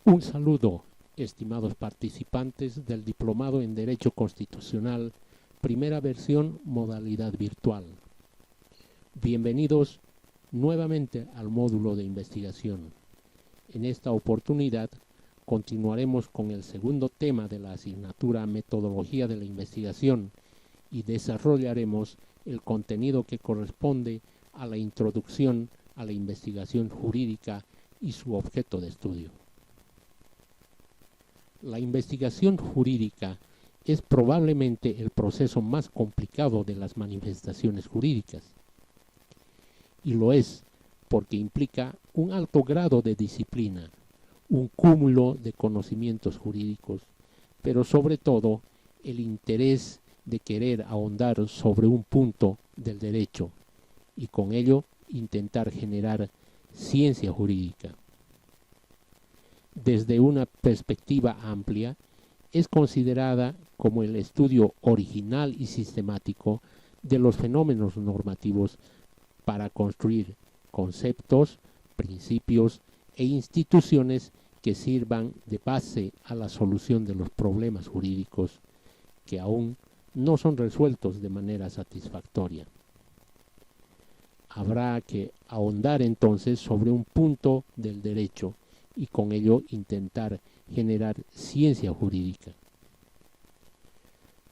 Un saludo, estimados participantes del Diplomado en Derecho Constitucional, primera versión, modalidad virtual. Bienvenidos nuevamente al módulo de investigación. En esta oportunidad continuaremos con el segundo tema de la asignatura Metodología de la Investigación y desarrollaremos el contenido que corresponde a la introducción a la investigación jurídica y su objeto de estudio. La investigación jurídica es probablemente el proceso más complicado de las manifestaciones jurídicas. Y lo es porque implica un alto grado de disciplina, un cúmulo de conocimientos jurídicos, pero sobre todo el interés de querer ahondar sobre un punto del derecho y con ello intentar generar ciencia jurídica. Desde una perspectiva amplia, es considerada como el estudio original y sistemático de los fenómenos normativos para construir conceptos, principios e instituciones que sirvan de base a la solución de los problemas jurídicos que aún no son resueltos de manera satisfactoria. Habrá que ahondar entonces sobre un punto del derecho y con ello intentar generar ciencia jurídica.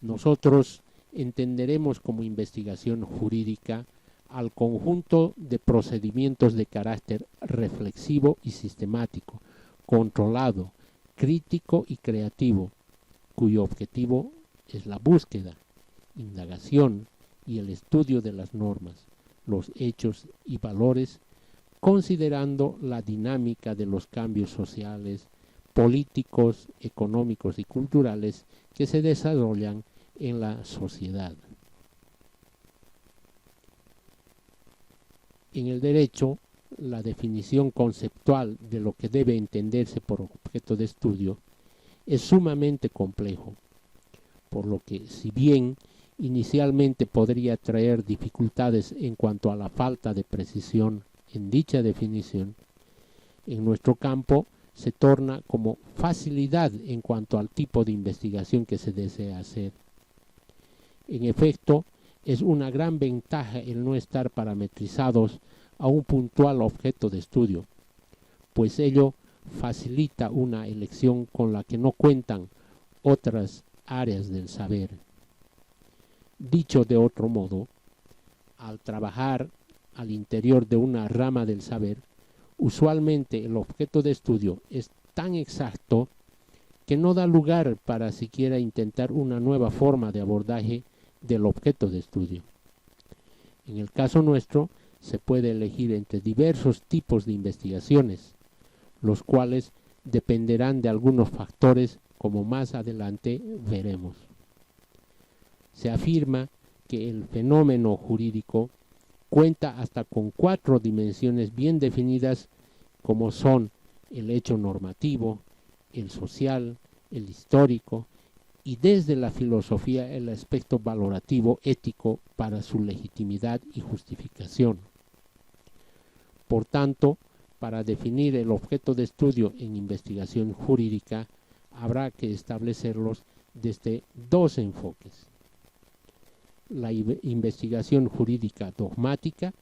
Nosotros entenderemos como investigación jurídica al conjunto de procedimientos de carácter reflexivo y sistemático, controlado, crítico y creativo, cuyo objetivo es la búsqueda, indagación y el estudio de las normas, los hechos y valores, considerando la dinámica de los cambios sociales, políticos, económicos y culturales que se desarrollan en la sociedad. En el derecho, la definición conceptual de lo que debe entenderse por objeto de estudio es sumamente complejo, por lo que si bien inicialmente podría traer dificultades en cuanto a la falta de precisión en dicha definición, en nuestro campo se torna como facilidad en cuanto al tipo de investigación que se desea hacer. En efecto, es una gran ventaja el no estar parametrizados a un puntual objeto de estudio, pues ello facilita una elección con la que no cuentan otras áreas del saber. Dicho de otro modo, al trabajar al interior de una rama del saber, usualmente el objeto de estudio es tan exacto que no da lugar para siquiera intentar una nueva forma de abordaje del objeto de estudio. En el caso nuestro, se puede elegir entre diversos tipos de investigaciones, los cuales dependerán de algunos factores como más adelante veremos. Se afirma que el fenómeno jurídico cuenta hasta con 4 dimensiones bien definidas como son el hecho normativo, el social, el histórico y desde la filosofía el aspecto valorativo ético para su legitimidad y justificación. Por tanto, para definir el objeto de estudio en investigación jurídica habrá que establecerlos desde 2 enfoques: la investigación jurídica dogmática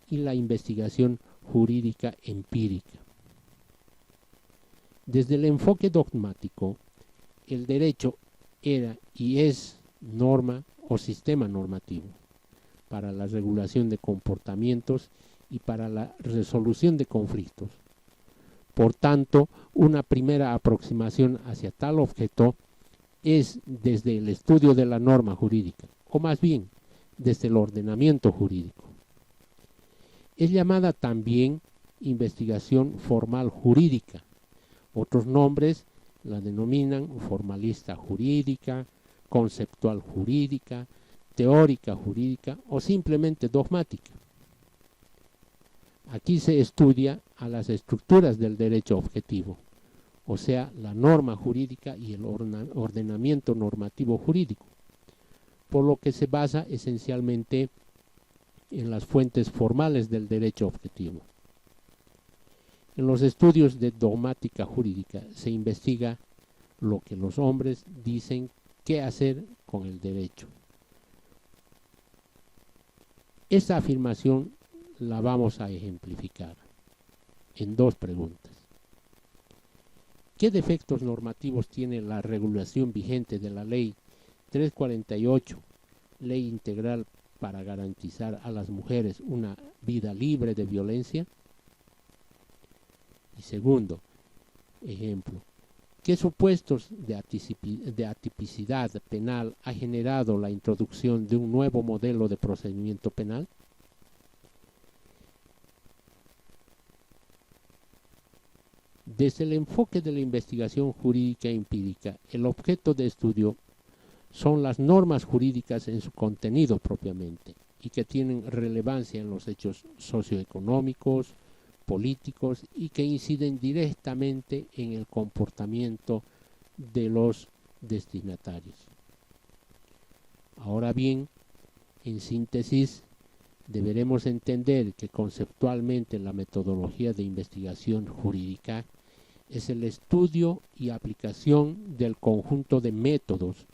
y la investigación jurídica empírica. Desde el enfoque dogmático, el derecho era y es norma o sistema normativo para la regulación de comportamientos y para la resolución de conflictos. Por tanto, una primera aproximación hacia tal objeto es desde el estudio de la norma jurídica, o más bien, desde el ordenamiento jurídico. Es llamada también investigación formal jurídica. Otros nombres la denominan formalista jurídica, conceptual jurídica, teórica jurídica o simplemente dogmática. Aquí se estudia a las estructuras del derecho objetivo, o sea, la norma jurídica y el ordenamiento normativo jurídico, por lo que se basa esencialmente en las fuentes formales del derecho objetivo. En los estudios de dogmática jurídica se investiga lo que los hombres dicen qué hacer con el derecho. Esta afirmación la vamos a ejemplificar en dos preguntas. ¿Qué defectos normativos tiene la regulación vigente de la Ley 348, Ley Integral para garantizar a las mujeres una vida libre de violencia? Y segundo ejemplo, ¿qué supuestos de atipicidad penal ha generado la introducción de un nuevo modelo de procedimiento penal? Desde el enfoque de la investigación jurídica empírica, el objeto de estudio son las normas jurídicas en su contenido propiamente y que tienen relevancia en los hechos socioeconómicos, políticos y que inciden directamente en el comportamiento de los destinatarios. Ahora bien, en síntesis, deberemos entender que conceptualmente la metodología de investigación jurídica es el estudio y aplicación del conjunto de métodos,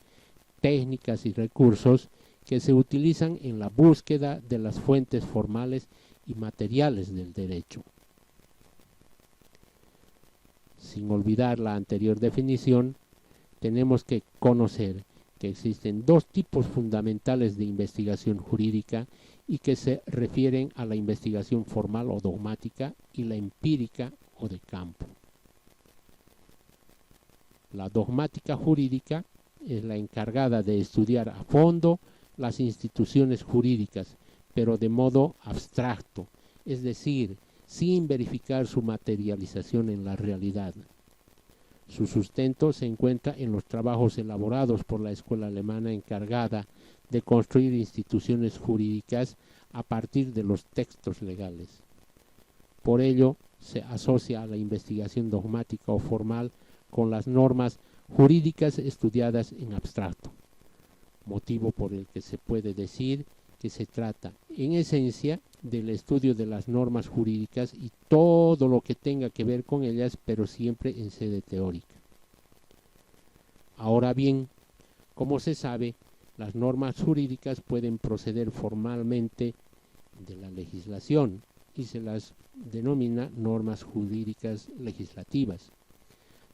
técnicas y recursos que se utilizan en la búsqueda de las fuentes formales y materiales del derecho. Sin olvidar la anterior definición, tenemos que conocer que existen dos tipos fundamentales de investigación jurídica y que se refieren a la investigación formal o dogmática y la empírica o de campo. La dogmática jurídica es la encargada de estudiar a fondo las instituciones jurídicas, pero de modo abstracto, es decir, sin verificar su materialización en la realidad. Su sustento se encuentra en los trabajos elaborados por la escuela alemana encargada de construir instituciones jurídicas a partir de los textos legales. Por ello, se asocia a la investigación dogmática o formal con las normas jurídicas estudiadas en abstracto, motivo por el que se puede decir que se trata, en esencia, del estudio de las normas jurídicas y todo lo que tenga que ver con ellas, pero siempre en sede teórica. Ahora bien, como se sabe, las normas jurídicas pueden proceder formalmente de la legislación y se las denomina normas jurídicas legislativas,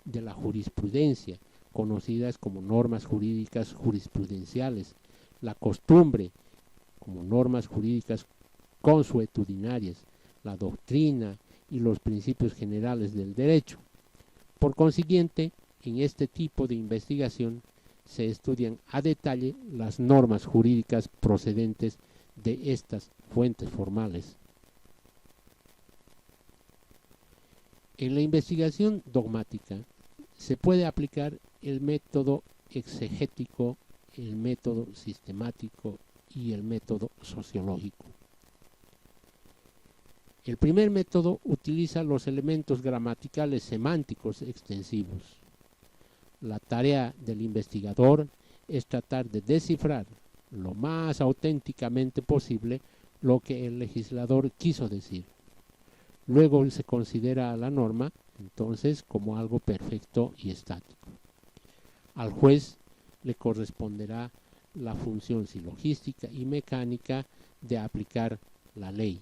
de la jurisprudencia, conocidas como normas jurídicas jurisprudenciales, la costumbre, como normas jurídicas consuetudinarias, la doctrina y los principios generales del derecho. Por consiguiente, en este tipo de investigación se estudian a detalle las normas jurídicas procedentes de estas fuentes formales. En la investigación dogmática se puede aplicar el método exegético, el método sistemático y el método sociológico. El primer método utiliza los elementos gramaticales semánticos extensivos. La tarea del investigador es tratar de descifrar lo más auténticamente posible lo que el legislador quiso decir. Luego se considera a la norma, entonces, como algo perfecto y estático. Al juez le corresponderá la función silogística y mecánica de aplicar la ley.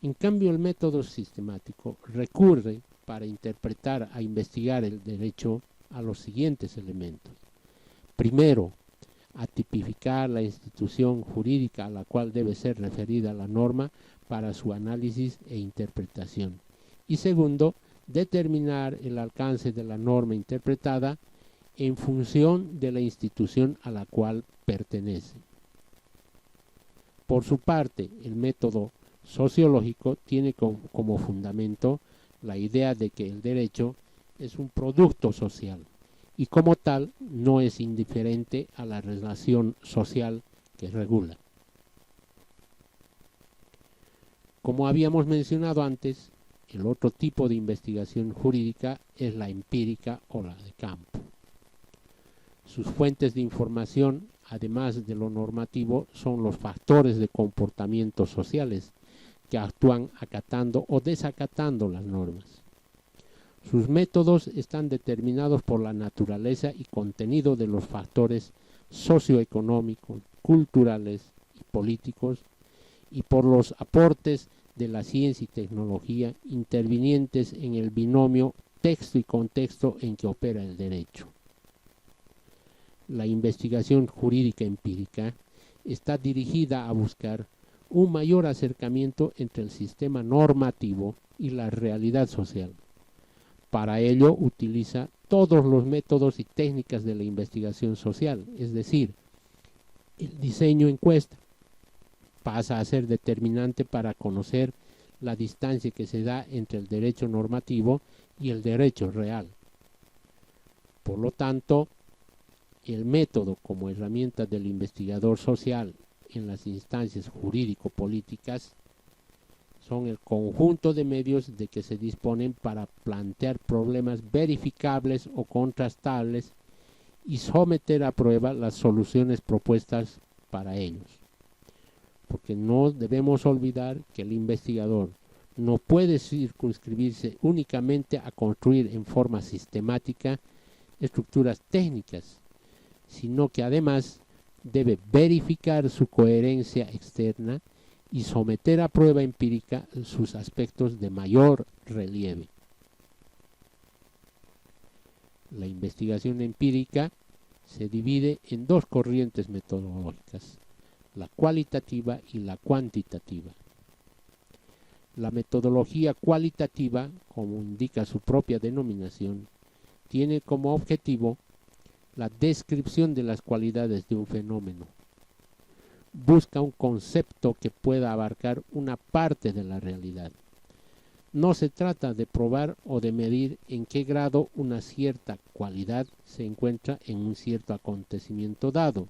En cambio, el método sistemático recurre para interpretar e investigar el derecho a los siguientes elementos. Primero, a tipificar la institución jurídica a la cual debe ser referida la norma para su análisis e interpretación. Y segundo, determinar el alcance de la norma interpretada en función de la institución a la cual pertenece. Por su parte, el método sociológico tiene como fundamento la idea de que el derecho es un producto social y como tal no es indiferente a la relación social que regula. Como habíamos mencionado antes, el otro tipo de investigación jurídica es la empírica o la de campo. Sus fuentes de información, además de lo normativo, son los factores de comportamiento sociales que actúan acatando o desacatando las normas. Sus métodos están determinados por la naturaleza y contenido de los factores socioeconómicos, culturales y políticos, y por los aportes de la ciencia y tecnología intervinientes en el binomio texto y contexto en que opera el derecho. La investigación jurídica empírica está dirigida a buscar un mayor acercamiento entre el sistema normativo y la realidad social. Para ello utiliza todos los métodos y técnicas de la investigación social, es decir, el diseño encuesta pasa a ser determinante para conocer la distancia que se da entre el derecho normativo y el derecho real. Por lo tanto, el método como herramienta del investigador social en las instancias jurídico-políticas son el conjunto de medios de que se disponen para plantear problemas verificables o contrastables y someter a prueba las soluciones propuestas para ellos. Porque no debemos olvidar que el investigador no puede circunscribirse únicamente a construir en forma sistemática estructuras técnicas, sino que además debe verificar su coherencia externa y someter a prueba empírica sus aspectos de mayor relieve. La investigación empírica se divide en dos corrientes metodológicas, la cualitativa y la cuantitativa. La metodología cualitativa, como indica su propia denominación, tiene como objetivo la descripción de las cualidades de un fenómeno. Busca un concepto que pueda abarcar una parte de la realidad. No se trata de probar o de medir en qué grado una cierta cualidad se encuentra en un cierto acontecimiento dado,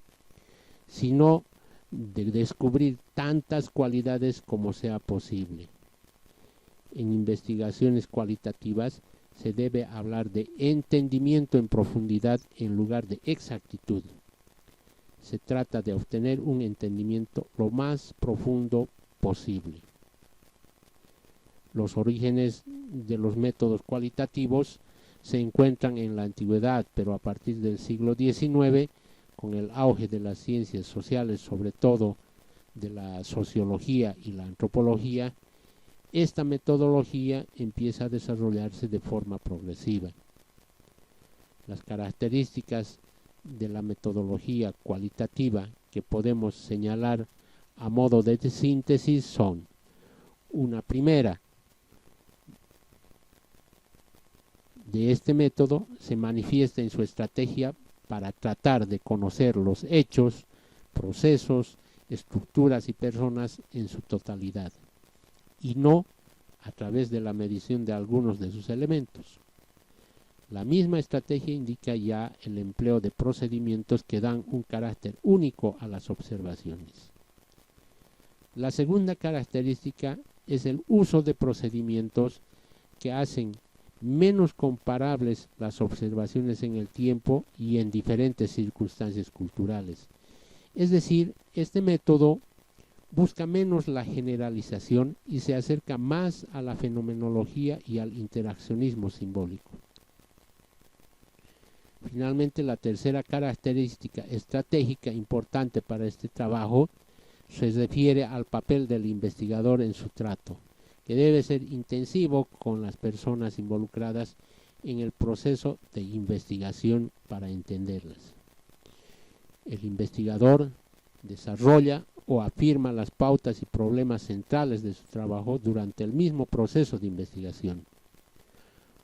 sino de descubrir tantas cualidades como sea posible. En investigaciones cualitativas se debe hablar de entendimiento en profundidad en lugar de exactitud. Se trata de obtener un entendimiento lo más profundo posible. Los orígenes de los métodos cualitativos se encuentran en la antigüedad, pero a partir del siglo XIX, con el auge de las ciencias sociales, sobre todo de la sociología y la antropología, esta metodología empieza a desarrollarse de forma progresiva. Las características de la metodología cualitativa que podemos señalar a modo de síntesis son: una primera, de este método se manifiesta en su estrategia para tratar de conocer los hechos, procesos, estructuras y personas en su totalidad, y no a través de la medición de algunos de sus elementos. La misma estrategia indica ya el empleo de procedimientos que dan un carácter único a las observaciones. La segunda característica es el uso de procedimientos que hacen menos comparables las observaciones en el tiempo y en diferentes circunstancias culturales. Es decir, este método busca menos la generalización y se acerca más a la fenomenología y al interaccionismo simbólico. Finalmente, la tercera característica estratégica importante para este trabajo se refiere al papel del investigador en su trato, que debe ser intensivo con las personas involucradas en el proceso de investigación para entenderlas. El investigador desarrolla o afirma las pautas y problemas centrales de su trabajo durante el mismo proceso de investigación.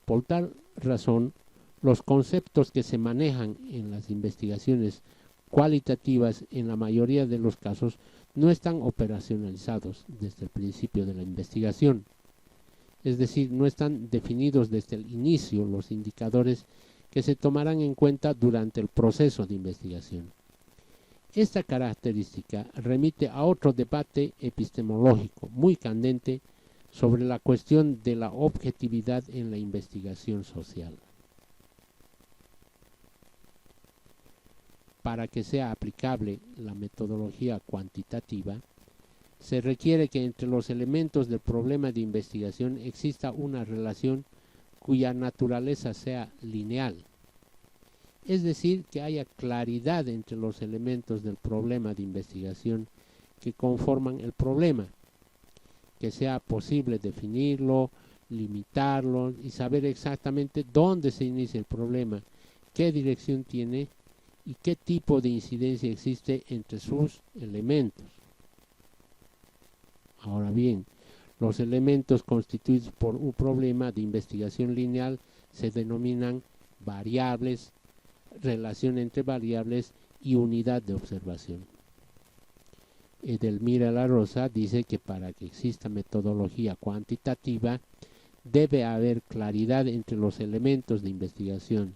Por tal razón, los conceptos que se manejan en las investigaciones cualitativas en la mayoría de los casos no están operacionalizados desde el principio de la investigación. Es decir, no están definidos desde el inicio los indicadores que se tomarán en cuenta durante el proceso de investigación. Esta característica remite a otro debate epistemológico muy candente sobre la cuestión de la objetividad en la investigación social. Para que sea aplicable la metodología cuantitativa, Se requiere que entre los elementos del problema de investigación exista una relación cuya naturaleza sea lineal, es decir, que haya claridad entre los elementos del problema de investigación que conforman el problema, que sea posible definirlo, limitarlo y saber exactamente dónde se inicia el problema, qué dirección tiene y qué tipo de incidencia existe entre sus elementos. Ahora bien, los elementos constituidos por un problema de investigación lineal se denominan variables, relación entre variables y unidad de observación. Edelmira La Rosa dice que para que exista metodología cuantitativa debe haber claridad entre los elementos de investigación,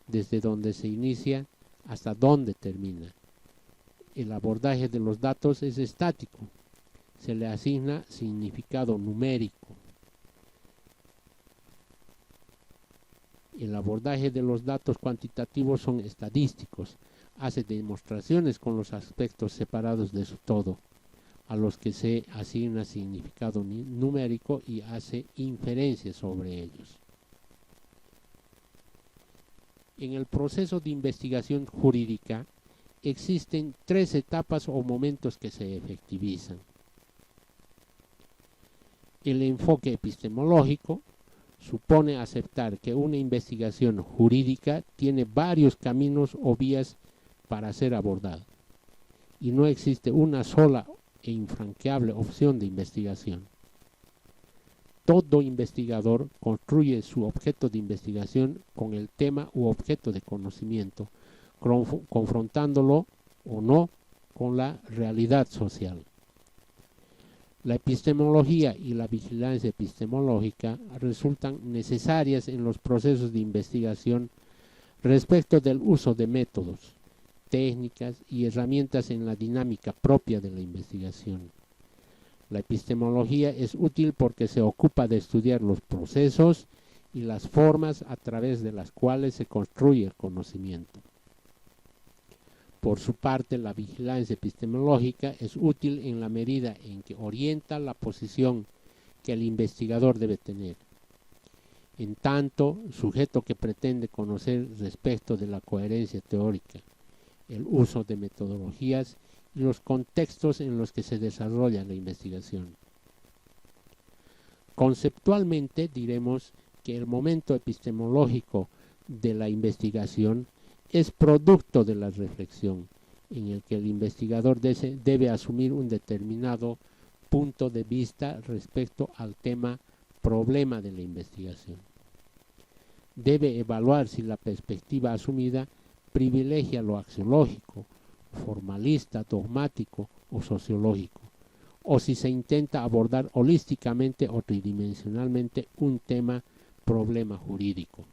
desde donde se inicia hasta dónde termina. El abordaje de los datos es estático, se le asigna significado numérico. El abordaje de los datos cuantitativos son estadísticos, hace demostraciones con los aspectos separados de su todo, a los que se asigna significado numérico y hace inferencias sobre ellos. En el proceso de investigación jurídica existen 3 etapas o momentos que se efectivizan. El enfoque epistemológico supone aceptar que una investigación jurídica tiene varios caminos o vías para ser abordada, y no existe una sola e infranqueable opción de investigación. Todo investigador construye su objeto de investigación con el tema u objeto de conocimiento, confrontándolo o no con la realidad social. La epistemología y la vigilancia epistemológica resultan necesarias en los procesos de investigación respecto del uso de métodos, técnicas y herramientas en la dinámica propia de la investigación. La epistemología es útil porque se ocupa de estudiar los procesos y las formas a través de las cuales se construye el conocimiento. Por su parte, la vigilancia epistemológica es útil en la medida en que orienta la posición que el investigador debe tener. En tanto, sujeto que pretende conocer respecto de la coherencia teórica, el uso de metodologías y los contextos en los que se desarrolla la investigación. Conceptualmente diremos que el momento epistemológico de la investigación es producto de la reflexión, en el que el investigador debe asumir un determinado punto de vista respecto al tema problema de la investigación. Debe evaluar si la perspectiva asumida privilegia lo axiológico, formalista, dogmático o sociológico, o si se intenta abordar holísticamente o tridimensionalmente un tema problema jurídico.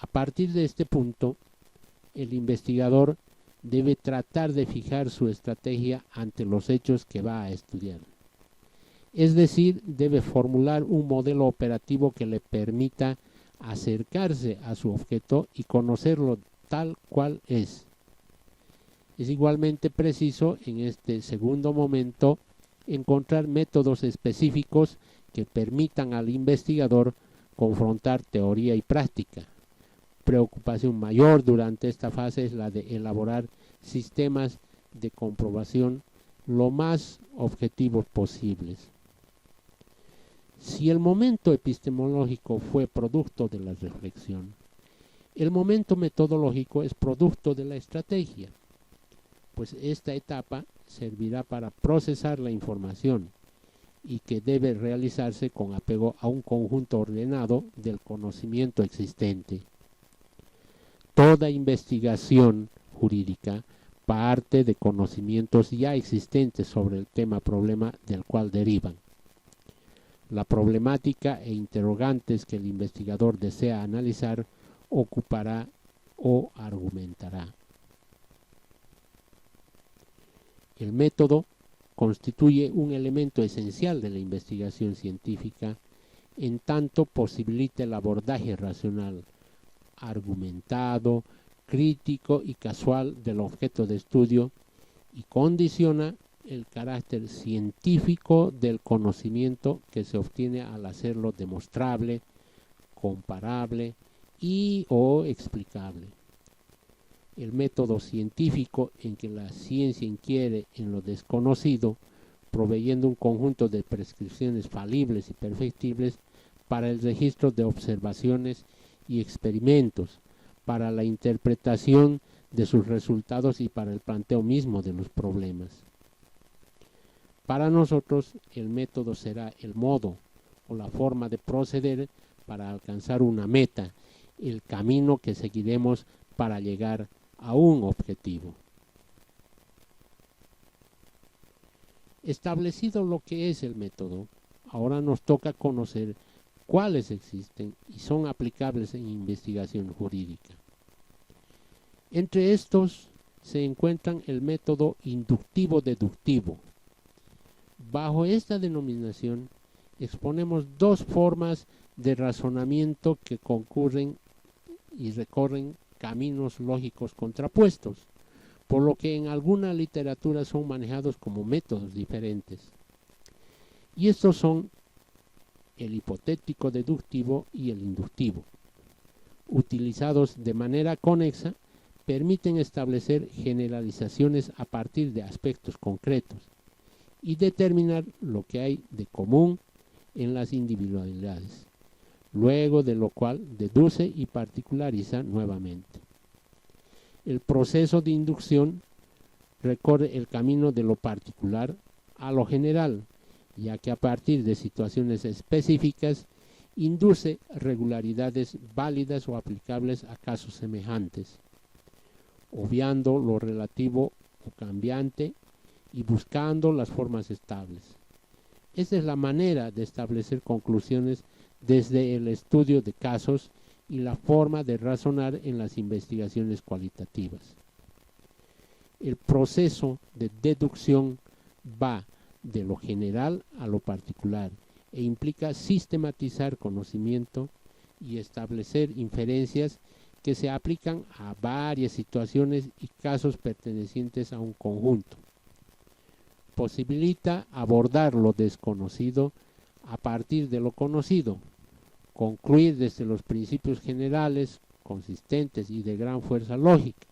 A partir de este punto, el investigador debe tratar de fijar su estrategia ante los hechos que va a estudiar. Es decir, debe formular un modelo operativo que le permita acercarse a su objeto y conocerlo tal cual es. Es igualmente preciso en este segundo momento encontrar métodos específicos que permitan al investigador confrontar teoría y práctica. Preocupación mayor durante esta fase es la de elaborar sistemas de comprobación lo más objetivos posibles. Si el momento epistemológico fue producto de la reflexión, el momento metodológico es producto de la estrategia, pues esta etapa servirá para procesar la información y que debe realizarse con apego a un conjunto ordenado del conocimiento existente. Toda investigación jurídica parte de conocimientos ya existentes sobre el tema problema del cual derivan. La problemática e interrogantes que el investigador desea analizar ocupará o argumentará. El método constituye un elemento esencial de la investigación científica, en tanto posibilita el abordaje racional, argumentado, crítico y casual del objeto de estudio y condiciona el carácter científico del conocimiento que se obtiene al hacerlo demostrable, comparable y o explicable. El método científico en que la ciencia inquiere en lo desconocido, proveyendo un conjunto de prescripciones falibles y perfectibles para el registro de observaciones y experimentos, para la interpretación de sus resultados y para el planteo mismo de los problemas. Para nosotros, el método será el modo o la forma de proceder para alcanzar una meta, el camino que seguiremos para llegar a un objetivo. Establecido lo que es el método, ahora nos toca conocer cuáles existen y son aplicables en investigación jurídica. Entre estos se encuentran el método inductivo-deductivo. Bajo esta denominación exponemos dos formas de razonamiento que concurren y recorren caminos lógicos contrapuestos, por lo que en alguna literatura son manejados como métodos diferentes. Y estos son el hipotético deductivo y el inductivo. Utilizados de manera conexa, permiten establecer generalizaciones a partir de aspectos concretos y determinar lo que hay de común en las individualidades, luego de lo cual deduce y particulariza nuevamente. El proceso de inducción recorre el camino de lo particular a lo general, ya que a partir de situaciones específicas induce regularidades válidas o aplicables a casos semejantes, obviando lo relativo o cambiante y buscando las formas estables. Esta es la manera de establecer conclusiones desde el estudio de casos y la forma de razonar en las investigaciones cualitativas. El proceso de deducción va de lo general a lo particular e implica sistematizar conocimiento y establecer inferencias que se aplican a varias situaciones y casos pertenecientes a un conjunto. Posibilita abordar lo desconocido a partir de lo conocido, concluir desde los principios generales, consistentes y de gran fuerza lógica.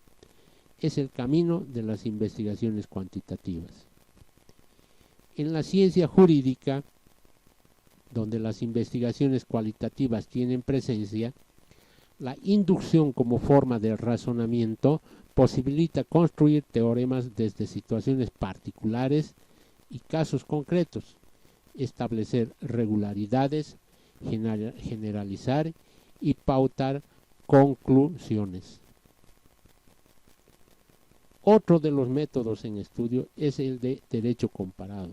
Es el camino de las investigaciones cuantitativas. En la ciencia jurídica, donde las investigaciones cualitativas tienen presencia, la inducción como forma de razonamiento posibilita construir teoremas desde situaciones particulares y casos concretos, establecer regularidades, generalizar y pautar conclusiones. Otro de los métodos en estudio es el de derecho comparado,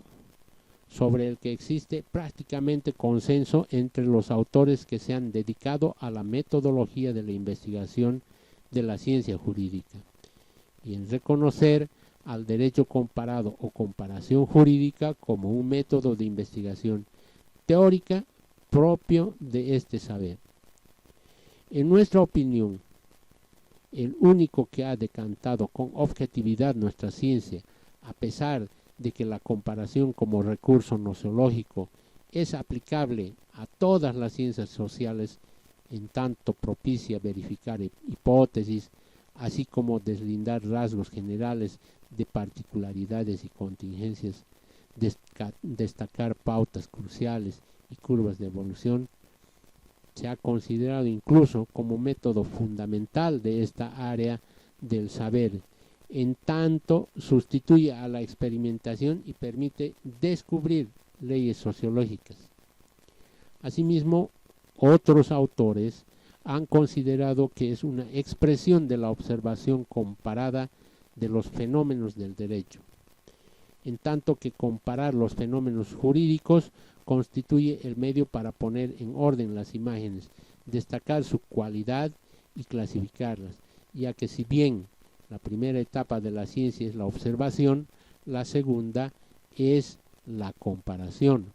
sobre el que existe prácticamente consenso entre los autores que se han dedicado a la metodología de la investigación de la ciencia jurídica, y en reconocer al derecho comparado o comparación jurídica como un método de investigación teórica propio de este saber. En nuestra opinión, el único que ha decantado con objetividad nuestra ciencia, a pesar de que la comparación como recurso nociológico es aplicable a todas las ciencias sociales, en tanto propicia verificar hipótesis, así como deslindar rasgos generales de particularidades y contingencias, destacar pautas cruciales y curvas de evolución, se ha considerado incluso como método fundamental de esta área del saber, en tanto sustituye a la experimentación y permite descubrir leyes sociológicas. Asimismo, otros autores han considerado que es una expresión de la observación comparada de los fenómenos del derecho, en tanto que comparar los fenómenos jurídicos constituye el medio para poner en orden las imágenes, destacar su cualidad y clasificarlas, ya que si bien la primera etapa de la ciencia es la observación, la segunda es la comparación.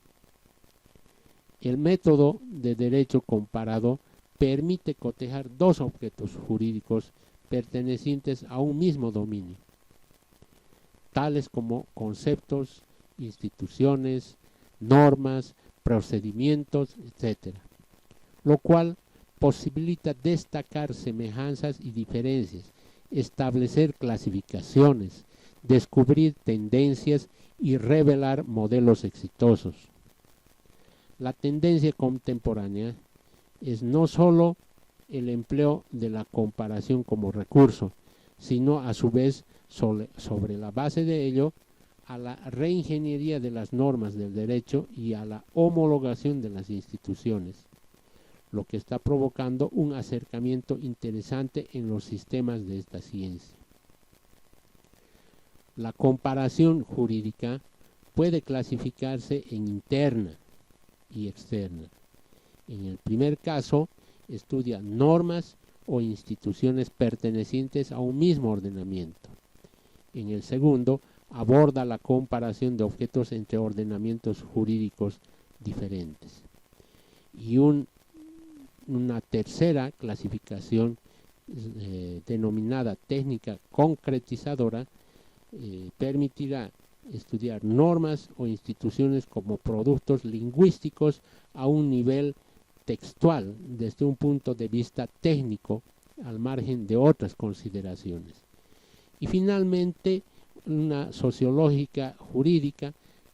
El método de derecho comparado permite cotejar dos objetos jurídicos pertenecientes a un mismo dominio. tales como conceptos, instituciones, normas, procedimientos, etc., lo cual posibilita destacar semejanzas y diferencias, establecer clasificaciones, descubrir tendencias y revelar modelos exitosos. La tendencia contemporánea es no sólo el empleo de la comparación como recurso, sino a su vez sobre la base de ello a la reingeniería de las normas del derecho y a la homologación de las instituciones, lo que está provocando un acercamiento interesante en los sistemas de esta ciencia. La comparación jurídica puede clasificarse en interna y externa. En el primer caso, estudia normas o instituciones pertenecientes a un mismo ordenamiento. En el segundo, aborda la comparación de objetos entre ordenamientos jurídicos diferentes. Y una tercera clasificación denominada técnica concretizadora permitirá estudiar normas o instituciones como productos lingüísticos a un nivel textual desde un punto de vista técnico al margen de otras consideraciones. Y finalmente una sociológica jurídica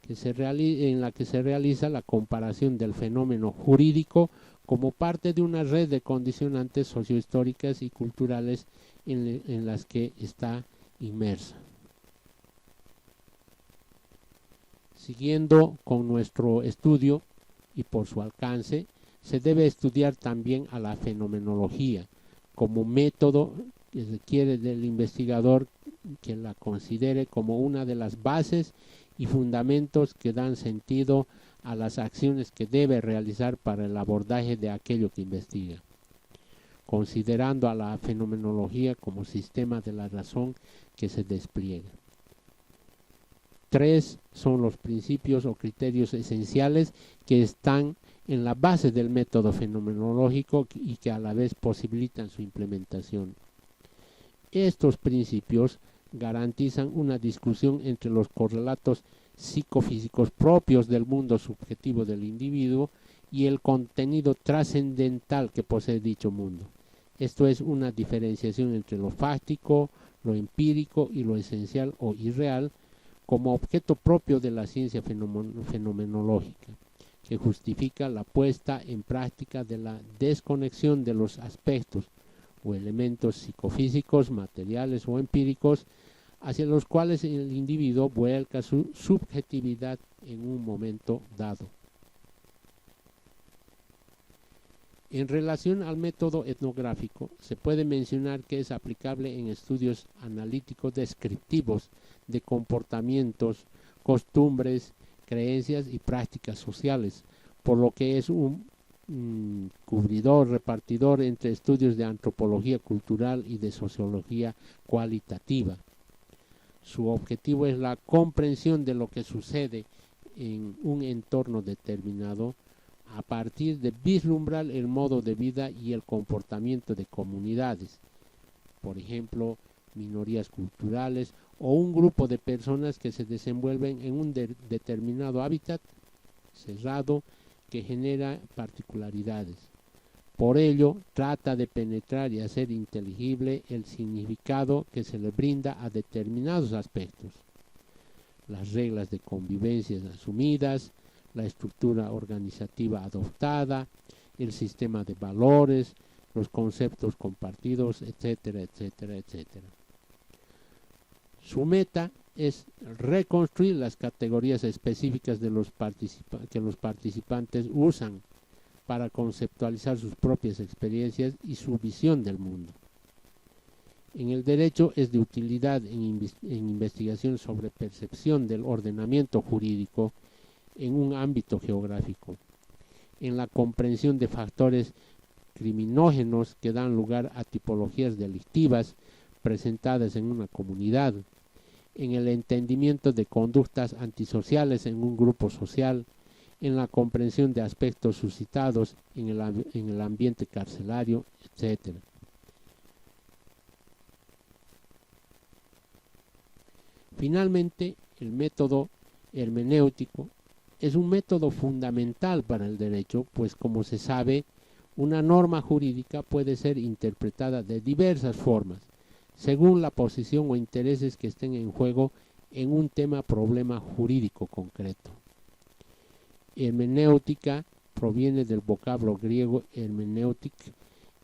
en la que se realiza la comparación del fenómeno jurídico como parte de una red de condicionantes sociohistóricas y culturales en las que está inmersa. Siguiendo con nuestro estudio y por su alcance, se debe estudiar también a la fenomenología como método que requiere del investigador que la considere como una de las bases y fundamentos que dan sentido a las acciones que debe realizar para el abordaje de aquello que investiga, considerando a la fenomenología como sistema de la razón que se despliega. 3 son los principios o criterios esenciales que están en la base del método fenomenológico y que a la vez posibilitan su implementación. Estos principios garantizan una discusión entre los correlatos psicofísicos propios del mundo subjetivo del individuo y el contenido trascendental que posee dicho mundo. Esto es una diferenciación entre lo fáctico, lo empírico y lo esencial o irreal como objeto propio de la ciencia fenomenológica, que justifica la puesta en práctica de la desconexión de los aspectos o elementos psicofísicos, materiales o empíricos hacia los cuales el individuo vuelca su subjetividad en un momento dado. En relación al método etnográfico, se puede mencionar que es aplicable en estudios analíticos descriptivos de comportamientos, costumbres, creencias y prácticas sociales, por lo que es un cubridor, repartidor entre estudios de antropología cultural y de sociología cualitativa. Su objetivo es la comprensión de lo que sucede en un entorno determinado a partir de vislumbrar el modo de vida y el comportamiento de comunidades, por ejemplo, minorías culturales o un grupo de personas que se desenvuelven en un determinado hábitat cerrado que genera particularidades. Por ello, trata de penetrar y hacer inteligible el significado que se le brinda a determinados aspectos, las reglas de convivencia asumidas, la estructura organizativa adoptada, el sistema de valores, los conceptos compartidos, etcétera, etcétera, etcétera. Su meta es reconstruir las categorías específicas de que los participantes usan para conceptualizar sus propias experiencias y su visión del mundo. En el derecho es de utilidad en investigación sobre percepción del ordenamiento jurídico en un ámbito geográfico, en la comprensión de factores criminógenos que dan lugar a tipologías delictivas presentadas en una comunidad, en el entendimiento de conductas antisociales en un grupo social, en la comprensión de aspectos suscitados en el ambiente carcelario, etc. Finalmente, el método hermenéutico es un método fundamental para el derecho, pues como se sabe, una norma jurídica puede ser interpretada de diversas formas, según la posición o intereses que estén en juego en un problema jurídico concreto. Hermenéutica proviene del vocablo griego hermeneutik,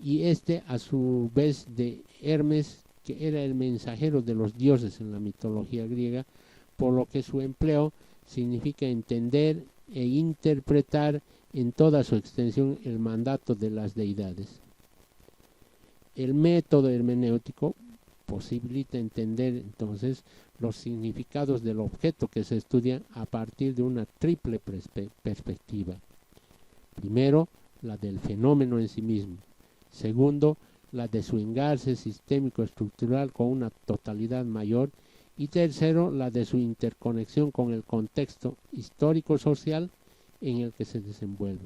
y a su vez de Hermes, que era el mensajero de los dioses en la mitología griega, por lo que su empleo significa entender e interpretar en toda su extensión el mandato de las deidades. El método hermenéutico posibilita entender entonces los significados del objeto que se estudia a partir de una triple perspectiva. Primero, la del fenómeno en sí mismo. Segundo, la de su engarce sistémico estructural con una totalidad mayor. Y tercero, la de su interconexión con el contexto histórico-social en el que se desenvuelve.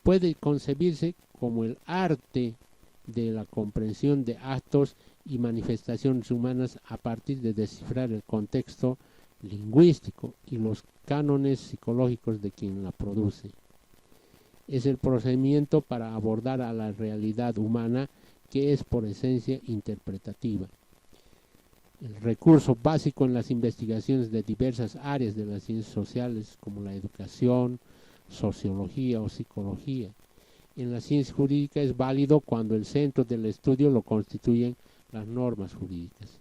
Puede concebirse como el arte de la comprensión de actos y manifestaciones humanas a partir de descifrar el contexto lingüístico y los cánones psicológicos de quien la produce. Es el procedimiento para abordar a la realidad humana, que es por esencia interpretativa. El recurso básico en las investigaciones de diversas áreas de las ciencias sociales, como la educación, sociología o psicología. En la ciencia jurídica es válido cuando el centro del estudio lo constituyen las normas jurídicas.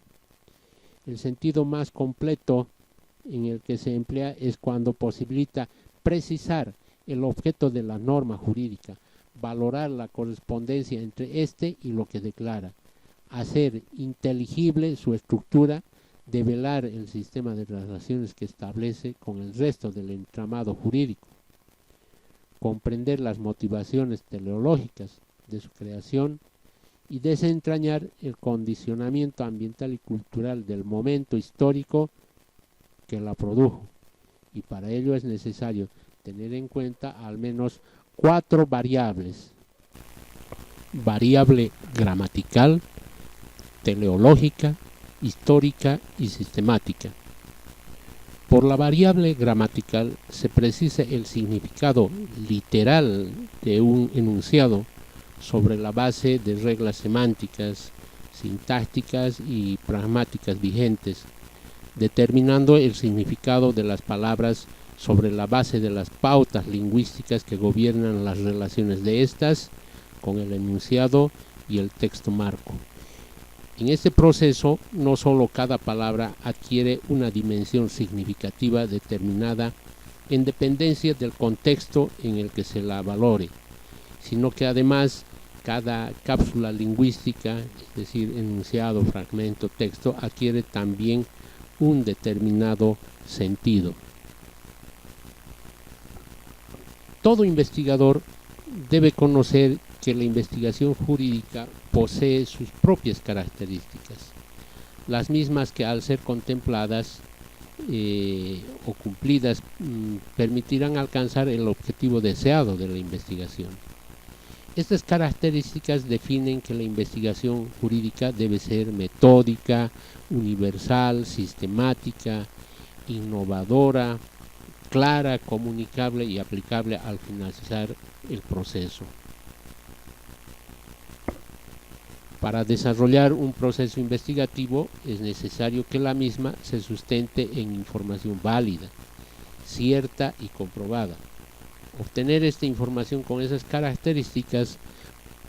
El sentido más completo en el que se emplea es cuando posibilita precisar el objeto de la norma jurídica, valorar la correspondencia entre éste y lo que declara, hacer inteligible su estructura, develar el sistema de relaciones que establece con el resto del entramado jurídico, comprender las motivaciones teleológicas de su creación y desentrañar el condicionamiento ambiental y cultural del momento histórico que la produjo. Y para ello es necesario tener en cuenta al menos 4 variables: variable gramatical, teleológica, histórica y sistemática. Por la variable gramatical se precisa el significado literal de un enunciado sobre la base de reglas semánticas, sintácticas y pragmáticas vigentes, determinando el significado de las palabras sobre la base de las pautas lingüísticas que gobiernan las relaciones de estas con el enunciado y el texto marco. En este proceso, no solo cada palabra adquiere una dimensión significativa determinada en dependencia del contexto en el que se la valore, sino que además cada cápsula lingüística, es decir, enunciado, fragmento, texto, adquiere también un determinado sentido. Todo investigador debe conocer que la investigación jurídica posee sus propias características, las mismas que al ser contempladas o cumplidas permitirán alcanzar el objetivo deseado de la investigación. Estas características definen que la investigación jurídica debe ser metódica, universal, sistemática, innovadora, clara, comunicable y aplicable al finalizar el proceso. Para desarrollar un proceso investigativo es necesario que la misma se sustente en información válida, cierta y comprobada. Obtener esta información con esas características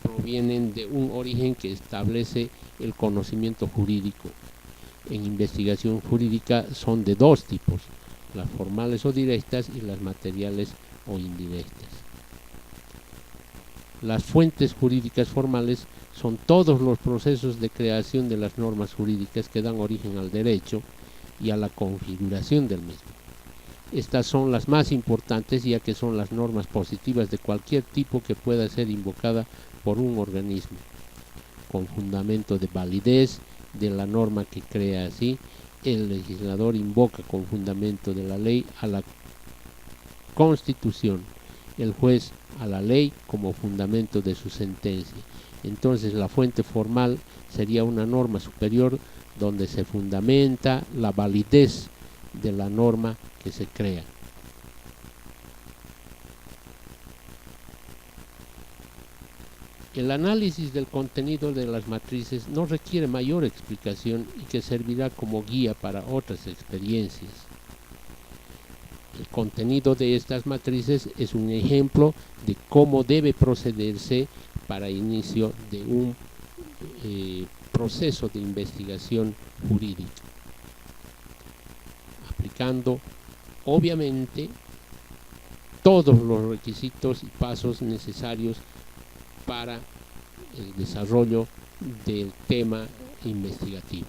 provienen de un origen que establece el conocimiento jurídico. En investigación jurídica son de 2 tipos, las formales o directas y las materiales o indirectas. Las fuentes jurídicas formales son todos los procesos de creación de las normas jurídicas que dan origen al derecho y a la configuración del mismo. Estas son las más importantes, ya que son las normas positivas de cualquier tipo que pueda ser invocada por un organismo, con fundamento de validez de la norma que crea. Así, el legislador invoca con fundamento de la ley a la Constitución, el juez a la ley como fundamento de su sentencia. Entonces la fuente formal sería una norma superior donde se fundamenta la validez de la norma que se crea. El análisis del contenido de las matrices no requiere mayor explicación y que servirá como guía para otras experiencias. El contenido de estas matrices es un ejemplo de cómo debe procederse para inicio de un proceso de investigación jurídica, aplicando obviamente todos los requisitos y pasos necesarios para el desarrollo del tema investigativo.